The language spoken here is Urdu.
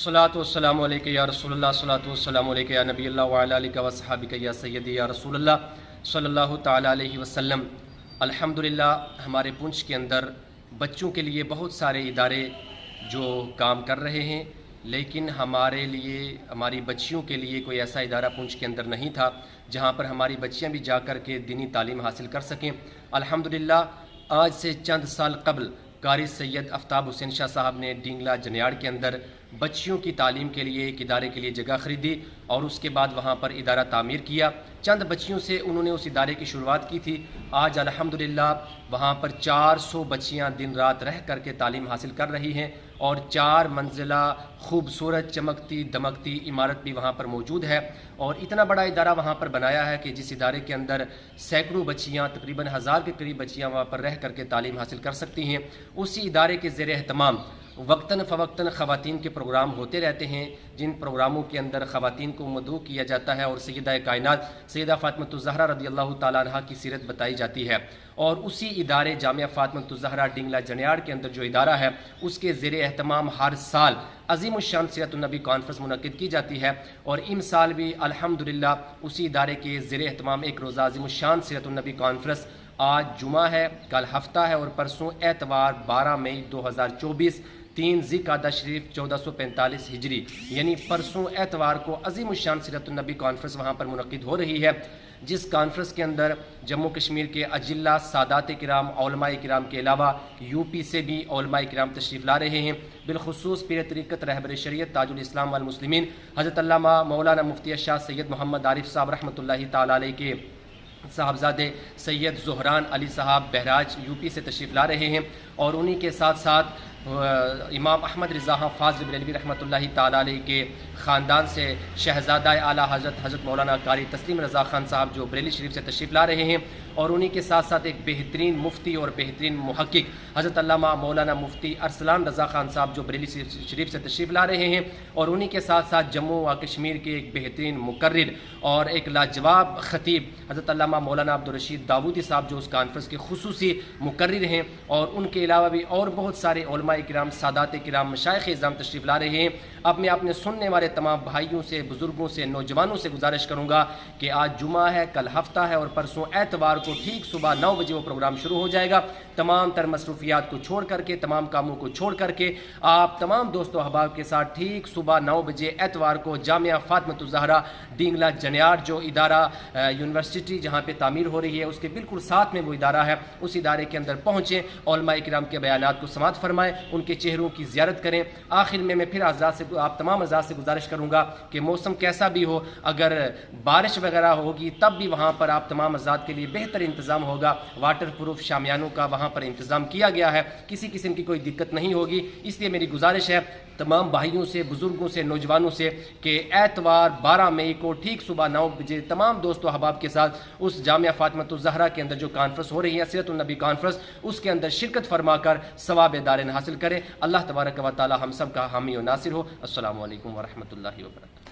الصلاۃ والسلام علیک یا رسول اللہ، الصلاۃ والسلام علیک یا نبی اللہ وعلی آلک و صحابک یا سیدی یا رسول اللہ صلی اللہ تعالی علیہ وسلم۔ الحمدللہ ہمارے پونچھ کے اندر بچوں کے لیے بہت سارے ادارے جو کام کر رہے ہیں، لیکن ہمارے لیے، ہماری بچیوں کے لیے کوئی ایسا ادارہ پونچھ کے اندر نہیں تھا جہاں پر ہماری بچیاں بھی جا کر کے دینی تعلیم حاصل کر سکیں۔ الحمدللہ آج سے چند سال قبل قاری سید آفتاب حسین شاہ صاحب نے ڈینگلا جنیاڑ کے اندر بچیوں کی تعلیم کے لیے ایک ادارے کے لیے جگہ خریدی اور اس کے بعد وہاں پر ادارہ تعمیر کیا۔ چند بچیوں سے انہوں نے اس ادارے کی شروعات کی تھی۔ آج الحمدللہ وہاں پر 400 بچیاں دن رات رہ کر کے تعلیم حاصل کر رہی ہیں اور 4 منزلہ خوبصورت چمکتی دمکتی عمارت بھی وہاں پر موجود ہے، اور اتنا بڑا ادارہ وہاں پر بنایا ہے کہ جس ادارے کے اندر سینکڑوں بچیاں، تقریباً 1000 کے قریب بچیاں وہاں پر رہ کر کے تعلیم حاصل کر سکتی ہیں۔ اسی ادارے کے زیر اہتمام وقتاً فوقتاً خواتین کے پروگرام ہوتے رہتے ہیں، جن پروگراموں کے اندر خواتین کو مدعو کیا جاتا ہے اور سیدہ کائنات سیدہ فاطمۃ الزہرا رضی اللہ تعالیٰ عنہا کی سیرت بتائی جاتی ہے۔ اور اسی ادارے جامعہ فاطمۃ الزہرا ڈینگلا جنیاڑ کے اندر جو ادارہ ہے، اس کے زیر اہتمام ہر سال عظیم الشان سیرت النبی کانفرنس منعقد کی جاتی ہے، اور ان سال بھی الحمدللہ اسی ادارے کے زیر اہتمام ایک روزہ عظیم الشان سیرت النبی کانفرنس آج جمعہ ہے، کل ہفتہ ہے اور پرسوں اتوار 12 مئی 2024 3 ذی القعدہ شریف 1445 ہجری، یعنی پرسوں اتوار کو عظیم الشان سیرت النبی کانفرنس وہاں پر منعقد ہو رہی ہے، جس کانفرنس کے اندر جموں کشمیر کے اجلہ سادات کرام، علماء کرام کے علاوہ یو پی سے بھی علماء کرام تشریف لا رہے ہیں، بالخصوص پیر طریقت رہبر شریعت تاج الاسلام والمسلمین حضرت علامہ مولانا مفتی شاہ سید محمد عارف صاحب رحمۃ اللہ تعالی علیہ کے صاحبزادے سید زہران علی صاحب بہراج یو پی سے تشریف لا رہے ہیں، اور انہی کے ساتھ ساتھ امام احمد رضا فاضل بریلوی رحمۃ اللہ تعالی علیہ کے خاندان سے شہزادہ اعلیٰ حضرت مولانا قاری تسلیم رضا خان صاحب جو بریلی شریف سے تشریف لا رہے ہیں، اور انہی کے ساتھ ساتھ ایک بہترین مفتی اور بہترین محقق حضرت علامہ مولانا مفتی ارسلان رضا خان صاحب جو بریلی شریف سے تشریف لا رہے ہیں، اور انہی کے ساتھ ساتھ جموں و کشمیر کے ایک بہترین مقرر اور ایک لاجواب خطیب حضرت علامہ مولانا عبدالرشید داودی صاحب جو اس کانفرنس کے خصوصی مقرر ہیں، اور ان کے علاوہ بھی اور بہت سارے علماء کرام، سادات کرام، مشائخ اعظام تشریف لا رہے ہیں۔ اب میں اپنے سننے والے تمام بھائیوں سے، بزرگوں سے، نوجوانوں سے گزارش کروں گا کہ آج جمعہ ہے، کل ہفتہ ہے اور پرسوں اتوار کو ٹھیک صبح 9 بجے وہ پروگرام شروع ہو جائے گا۔ تمام تر مصروفیات کو چھوڑ کر کے، تمام کاموں کو چھوڑ کر کے آپ تمام دوست و احباب کے ساتھ ٹھیک صبح 9 بجے اتوار کو جامعہ فاطمۃ الزہرا ڈینگلا جنیاڑ جو ادارہ یونیورسٹی جہاں پہ تعمیر ہو رہی ہے اس کے بالکل ساتھ میں وہ ادارہ ہے، اس ادارے کے اندر پہنچیں، علماء کرام کے بیانات کو سماعت فرمائیں، ان کے چہروں کی زیارت کریں۔ آخر میں پھر آپ تمام حضرات سے گزارش کروں گا کہ موسم کیسا بھی ہو، اگر بارش وغیرہ ہوگی تب بھی وہاں پر آپ تمام حضرات کے لیے بہتر انتظام ہوگا، واٹر پروف شامیانوں کا وہاں پر انتظام کیا گیا ہے، کسی قسم کی کوئی دقت نہیں ہوگی۔ اس لیے میری گزارش ہے تمام بھائیوں سے، بزرگوں سے، نوجوانوں سے کہ اتوار 12 مئی کو ٹھیک صبح 9 بجے تمام دوست و احباب کے ساتھ اس جامعہ فاطمۃ الزہرا کے اندر جو کانفرنس ہو رہی ہے سیرت النبی کانفرنس، اس کے اندر شرکت فرما کر ثواب دارین حاصل کریں۔ اللہ تبارک و تعالی ہم سب کا حامی و ناصر ہو۔ السلام علیکم ورحمۃ اللہ وبرکاتہ۔